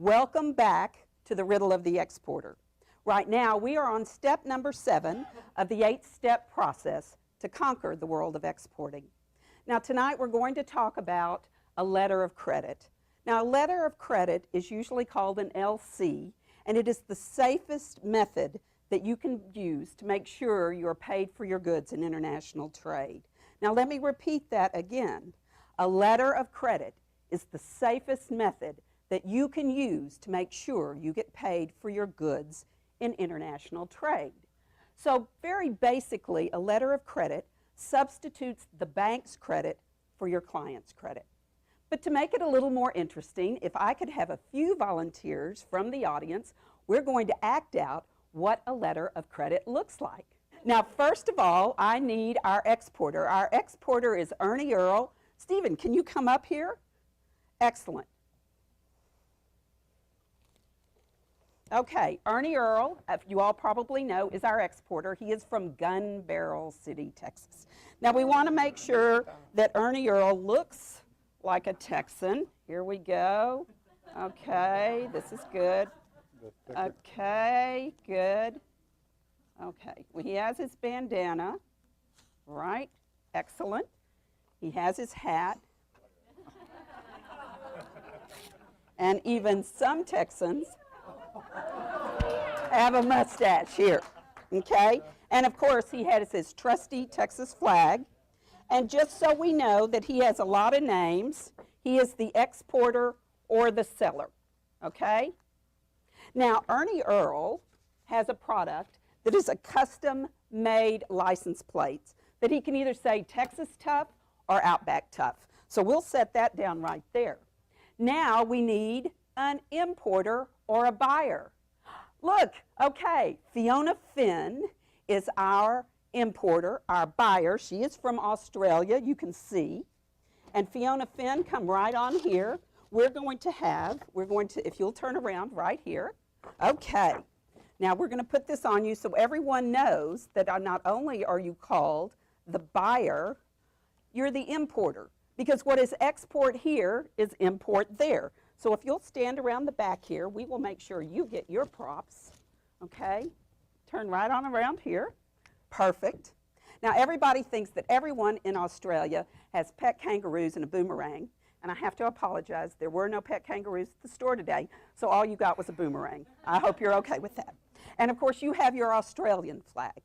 Welcome back to the Riddle of the Exporter. Right now, we are on step number 7 of the 8-step process to conquer the world of exporting. Now, tonight we're going to talk about a letter of credit. Now, a letter of credit is usually called an LC, and it is the safest method that you can use to make sure you're paid for your goods in international trade. Now, let me repeat that again. A letter of credit is the safest method that you can use to make sure you get paid for your goods in international trade. So very basically, a letter of credit substitutes the bank's credit for your client's credit. But to make it a little more interesting, if I could have a few volunteers from the audience, we're going to act out what a letter of credit looks like. Now, first of all, I need our exporter. Our exporter is Ernie Earl. Stephen, can you come up here? Excellent. Okay, Ernie Earl, you all probably know, is our exporter. He is from Gun Barrel City, Texas. Now, we want to make sure that Ernie Earl looks like a Texan. Here we go. Okay, this is good. Okay, good. Okay, well, he has his bandana, right? Excellent. He has his hat. And even some Texans have a mustache here, okay? And of course, he has his trusty Texas flag. And just so we know that he has a lot of names, he is the exporter or the seller, okay? Now, Ernie Earl has a product that is a custom-made license plate that he can either say Texas Tough or Outback Tough. So we'll set that down right there. Now we need an importer or a buyer. Look, okay, Fiona Finn is our importer, our buyer. She is from Australia, you can see. And Fiona Finn, come right on here. We're going to, if you'll turn around right here. Okay, now we're going to put this on you so everyone knows that not only are you called the buyer, you're the importer. Because what is export here is import there. So if you'll stand around the back here, we will make sure you get your props, okay? Turn right on around here. Perfect. Now, everybody thinks that everyone in Australia has pet kangaroos and a boomerang, and I have to apologize. There were no pet kangaroos at the store today, so all you got was a boomerang. I hope you're okay with that. And, of course, you have your Australian flag.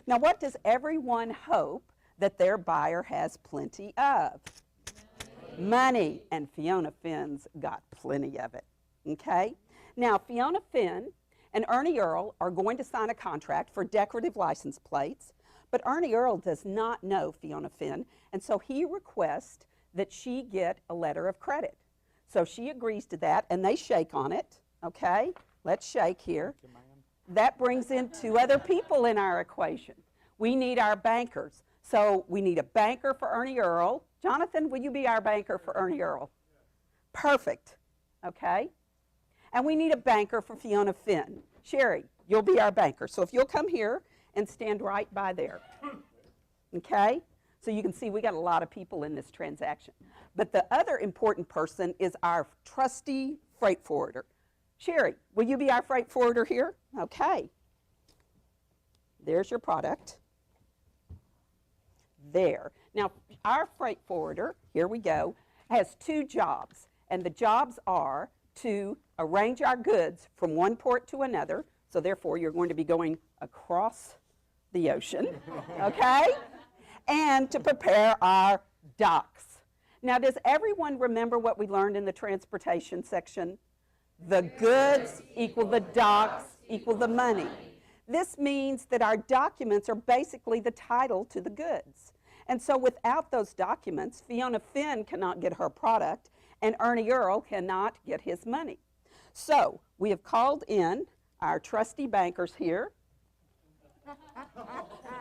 Now, what does everyone hope that their buyer has plenty of? Money, and Fiona Finn's got plenty of it, okay? Now, Fiona Finn and Ernie Earl are going to sign a contract for decorative license plates, but Ernie Earl does not know Fiona Finn, and so he requests that she get a letter of credit. So she agrees to that, and they shake on it, okay? Let's shake here. That brings in 2 other people in our equation. We need our bankers. So we need a banker for Ernie Earl. Jonathan, will you be our banker for Ernie Earl? Perfect, okay? And we need a banker for Fiona Finn. Sherry, you'll be our banker. So if you'll come here and stand right by there, okay? So you can see we got a lot of people in this transaction. But the other important person is our trusty freight forwarder. Sherry, will you be our freight forwarder here? Okay. There's your product. There. Now, our freight forwarder, here we go, has 2 jobs. And the jobs are to arrange our goods from one port to another. So therefore, you're going to be going across the ocean, okay? And to prepare our docks. Now, does everyone remember what we learned in the transportation section? The goods equal the docks equal the money. This means that our documents are basically the title to the goods. And so without those documents, Fiona Finn cannot get her product, and Ernie Earl cannot get his money. So we have called in our trusty bankers here. You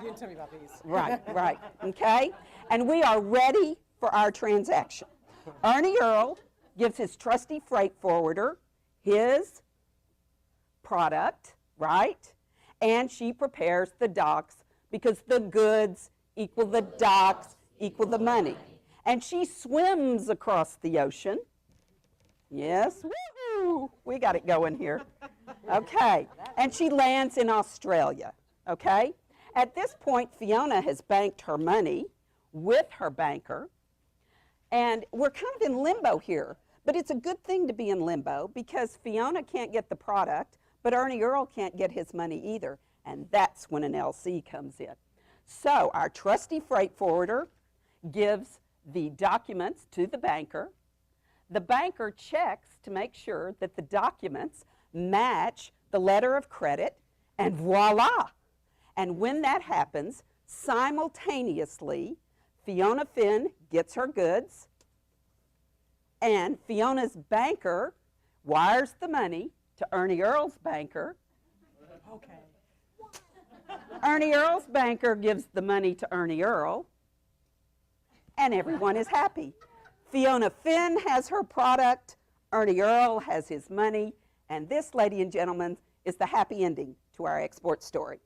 didn't tell me about these. Right, okay? And we are ready for our transaction. Ernie Earl gives his trusty freight forwarder his product, right? And she prepares the docks because the goods equal the docks equal the money. And she swims across the ocean. Yes, woohoo! Woo, we got it going here. Okay, and she lands in Australia, okay? At this point, Fiona has banked her money with her banker, and we're kind of in limbo here, but it's a good thing to be in limbo because Fiona can't get the product, but Ernie Earl can't get his money either, and that's when an LC comes in. So our trusty freight forwarder gives the documents to the banker. The banker checks to make sure that the documents match the letter of credit, and voila! And when that happens, simultaneously, Fiona Finn gets her goods, and Fiona's banker wires the money to Ernie Earl's banker. Okay. Ernie Earl's banker gives the money to Ernie Earl, and everyone is happy. Fiona Finn has her product, Ernie Earl has his money, and this, ladies and gentlemen, is the happy ending to our export story.